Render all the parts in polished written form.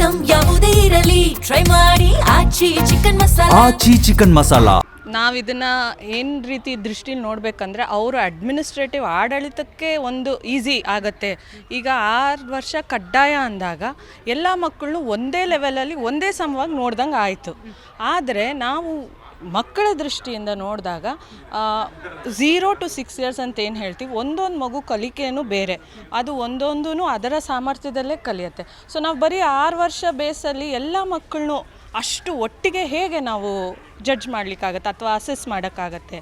Item ಯಾವುದೇ ಇರಲಿ try ಮಾಡಿ ಆಚಿ ಚಿಕನ್ ಮಸಾಲಾ. ನಾವು ಇದನ್ನು ಏನು ರೀತಿ ದೃಷ್ಟಿಲಿ ನೋಡಬೇಕಂದ್ರೆ ಅವರು ಅಡ್ಮಿನಿಸ್ಟ್ರೇಟಿವ್ ಆಡಳಿತಕ್ಕೆ ಒಂದು ಈಸಿ ಆಗುತ್ತೆ. ಈಗ 6 ವರ್ಷ ಕಡ್ಡಾಯ ಅಂದಾಗ ಎಲ್ಲ ಮಕ್ಕಳನ್ನು ಒಂದೇ ಲೆವೆಲಲ್ಲಿ ಒಂದೇ ಸಮವಾಗಿ ನೋಡ್ದಂಗೆ ಆಯಿತು. ಆದರೆ ನಾವು ಮಕ್ಕಳ ದೃಷ್ಟಿಯಿಂದ ನೋಡಿದಾಗ 0 to 6 years ಅಂತ ಏನು ಹೇಳ್ತೀವಿ, ಒಂದೊಂದು ಮಗು ಕಲಿಕೆಯೂ ಬೇರೆ, ಅದು ಒಂದೊಂದೂ ಅದರ ಸಾಮರ್ಥ್ಯದಲ್ಲೇ ಕಲಿಯುತ್ತೆ. ಸೊ ನಾವು ಬರೀ 6 ವರ್ಷ ಬೇಸಲ್ಲಿ ಎಲ್ಲ ಮಕ್ಕಳನ್ನೂ ಅಷ್ಟು ಒಟ್ಟಿಗೆ ಹೇಗೆ ನಾವು ಜಡ್ಜ್ ಮಾಡಲಿಕ್ಕಾಗತ್ತೆ ಅಥವಾ ಅಸೆಸ್ ಮಾಡೋಕ್ಕಾಗತ್ತೆ?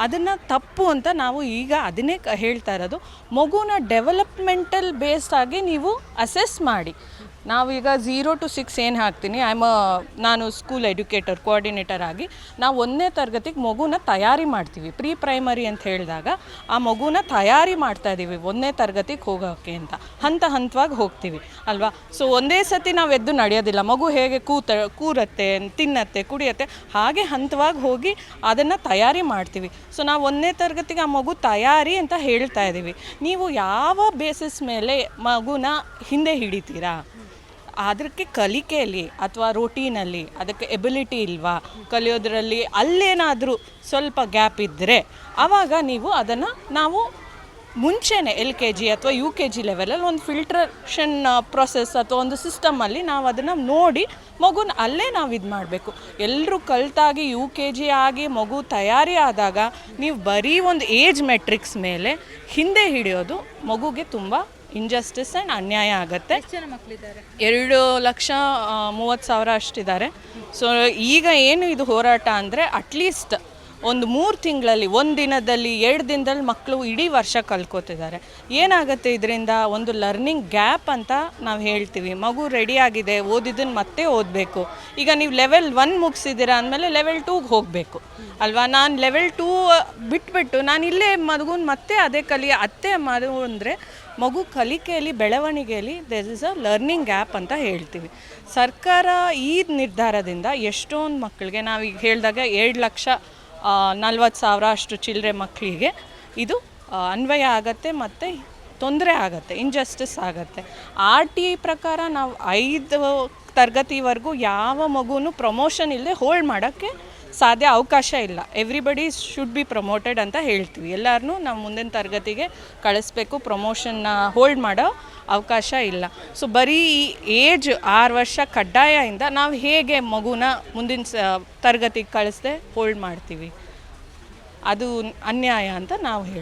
ಅದನ್ನು ತಪ್ಪು ಅಂತ ನಾವು ಈಗ ಅದನ್ನೇ ಹೇಳ್ತಾ ಇರೋದು. ಮಗುನ ಡೆವಲಪ್ಮೆಂಟಲ್ ಬೇಸ್ಡ್ ಆಗಿ ನೀವು ಅಸೆಸ್ ಮಾಡಿ. ನಾವೀಗ 0 to 6 ಏನು ಹಾಕ್ತೀನಿ, ನಾನು ಸ್ಕೂಲ್ ಎಡ್ಯುಕೇಟರ್ ಕೋಆರ್ಡಿನೇಟರ್ ಆಗಿ ನಾವು 1ನೇ ತರಗತಿಗೆ ಮಗುನ ತಯಾರಿ ಮಾಡ್ತೀವಿ. ಪ್ರೀ ಪ್ರೈಮರಿ ಅಂತ ಹೇಳಿದಾಗ ಆ ಮಗುನ ತಯಾರಿ ಮಾಡ್ತಾಯಿದ್ದೀವಿ 1ನೇ ತರಗತಿಗೆ ಹೋಗೋಕ್ಕೆ ಅಂತ. ಹಂತವಾಗಿ ಹೋಗ್ತೀವಿ ಅಲ್ವಾ? ಸೊ ಒಂದೇ ಸತಿ ನಾವು ಎದ್ದು ನಡೆಯೋದಿಲ್ಲ. ಮಗು ಹೇಗೆ ಕೂರತ್ತೆ, ತಿನ್ನತ್ತೆ, ಕುಡಿಯತ್ತೆ, ಹಾಗೆ ಹಂತವಾಗಿ ಹೋಗಿ ಅದನ್ನು ತಯಾರಿ ಮಾಡ್ತೀವಿ. ಸೊ ನಾವು 1ನೇ ತರಗತಿಗೆ ಆ ಮಗು ತಯಾರಿ ಅಂತ ಹೇಳ್ತಾ ಇದ್ದೀವಿ. ನೀವು ಯಾವ ಬೇಸಿಸ್ ಮೇಲೆ ಮಗುನ ಹಿಂದೆ ಹಿಡಿತೀರಾ? ಅದಕ್ಕೆ ಕಲಿಕೆಯಲ್ಲಿ ಅಥವಾ ರೋಟೀನಲ್ಲಿ ಅದಕ್ಕೆ ಎಬಿಲಿಟಿ ಇಲ್ವಾ, ಕಲಿಯೋದ್ರಲ್ಲಿ ಅಲ್ಲೇನಾದರೂ ಸ್ವಲ್ಪ ಗ್ಯಾಪ್ ಇದ್ದರೆ ಆವಾಗ ನೀವು ಅದನ್ನು ನಾವು ಮುಂಚೆನೇ LKG ಅಥವಾ UKG ಲೆವೆಲಲ್ಲಿ ಒಂದು ಫಿಲ್ಟ್ರೇಷನ್ ಪ್ರೊಸೆಸ್ ಅಥವಾ ಒಂದು ಸಿಸ್ಟಮಲ್ಲಿ ನಾವು ಅದನ್ನು ನೋಡಿ ಮಗುನ ಅಲ್ಲೇ ನಾವು ಇದು ಮಾಡಬೇಕು. ಎಲ್ಲರೂ ಕಲ್ತಾಗಿ UKG ಆಗಿ ಮಗು ತಯಾರಿ ಆದಾಗ ನೀವು ಬರೀ ಒಂದು ಏಜ್ ಮೆಟ್ರಿಕ್ಸ್ ಮೇಲೆ ಹಿಂದೆ ಹಿಡಿಯೋದು ಮಗುಗೆ ತುಂಬ ಇಂಜಸ್ಟಿಸ್ ಆ್ಯಂಡ್ ಅನ್ಯಾಯ ಆಗುತ್ತೆ. 2,30,000 ಅಷ್ಟಿದ್ದಾರೆ. ಸೊ ಈಗ ಏನು ಇದು ಹೋರಾಟ ಅಂದರೆ ಅಟ್ಲೀಸ್ಟ್ ಒಂದು 3 ತಿಂಗಳಲ್ಲಿ, 1 ದಿನದಲ್ಲಿ, 2 ದಿನದಲ್ಲಿ ಮಕ್ಕಳು ಇಡೀ ವರ್ಷ ಕಲ್ಕೋತಿದ್ದಾರೆ. ಏನಾಗುತ್ತೆ ಇದರಿಂದ? ಒಂದು ಲರ್ನಿಂಗ್ ಗ್ಯಾಪ್ ಅಂತ ನಾವು ಹೇಳ್ತೀವಿ. ಮಗು ರೆಡಿಯಾಗಿದೆ, ಓದಿದ್ದನ್ನು ಮತ್ತೆ ಓದಬೇಕು. ಈಗ ನೀವು ಲೆವೆಲ್ 1 ಮುಗಿಸಿದ್ದೀರಾ ಅಂದಮೇಲೆ ಲೆವೆಲ್ 2ಗೆ ಹೋಗಬೇಕು ಅಲ್ವಾ? ನಾನು ಲೆವೆಲ್ 2 ಬಿಟ್ಬಿಟ್ಟು ನಾನು ಇಲ್ಲೇ ಮಗುನ ಮತ್ತೆ ಅದೇ ಮಾಡು ಅಂದರೆ ಮಗು ಕಲಿಕೆಯಲ್ಲಿ, ಬೆಳವಣಿಗೆಯಲ್ಲಿ there is a learning gap ಅಂತ ಹೇಳ್ತೀವಿ. ಸರ್ಕಾರ ಈ ನಿರ್ಧಾರದಿಂದ ಎಷ್ಟೊಂದು ಮಕ್ಕಳಿಗೆ, ನಾವೀಗ ಹೇಳಿದಾಗ 2,40,000 ಅಷ್ಟು ಚಿಲ್ಲರೆ ಮಕ್ಕಳಿಗೆ ಇದು ಅನ್ವಯ ಆಗುತ್ತೆ ಮತ್ತು ತೊಂದರೆ ಆಗುತ್ತೆ, ಇಂಜಸ್ಟಿಸ್ ಆಗುತ್ತೆ. RT ಪ್ರಕಾರ ನಾವು 5 ತರಗತಿವರೆಗೂ ಯಾವ ಮಗುನೂ ಪ್ರಮೋಷನ್ ಇಲ್ಲದೆ ಹೋಲ್ಡ್ ಮಾಡೋಕ್ಕೆ ಅವಕಾಶ ಇಲ್ಲ. ಎವ್ರಿಬಡಿ ಶುಡ್ ಬಿ ಪ್ರಮೋಟೆಡ್ ಅಂತ ಹೇಳ್ತೀವಿ. ಎಲ್ಲರನ್ನೂ ನಾವು ಮುಂದಿನ ತರಗತಿಗೆ ಕಳಿಸ್ಬೇಕು, ಪ್ರಮೋಷನ್ನ ಹೋಲ್ಡ್ ಮಾಡೋ ಅವಕಾಶ ಇಲ್ಲ. ಸೊ ಬರೀ ಏಜ್ 6 ವರ್ಷ ಕಡ್ಡಾಯದಿಂದ ನಾವು ಹೇಗೆ ಮಗುನ ಮುಂದಿನ ತರಗತಿಗೆ ಕಳಿಸ್ದೆ ಹೋಲ್ಡ್ ಮಾಡ್ತೀವಿ? ಅದು ಅನ್ಯಾಯ ಅಂತ ನಾವು ಹೇಳ್ತೀವಿ.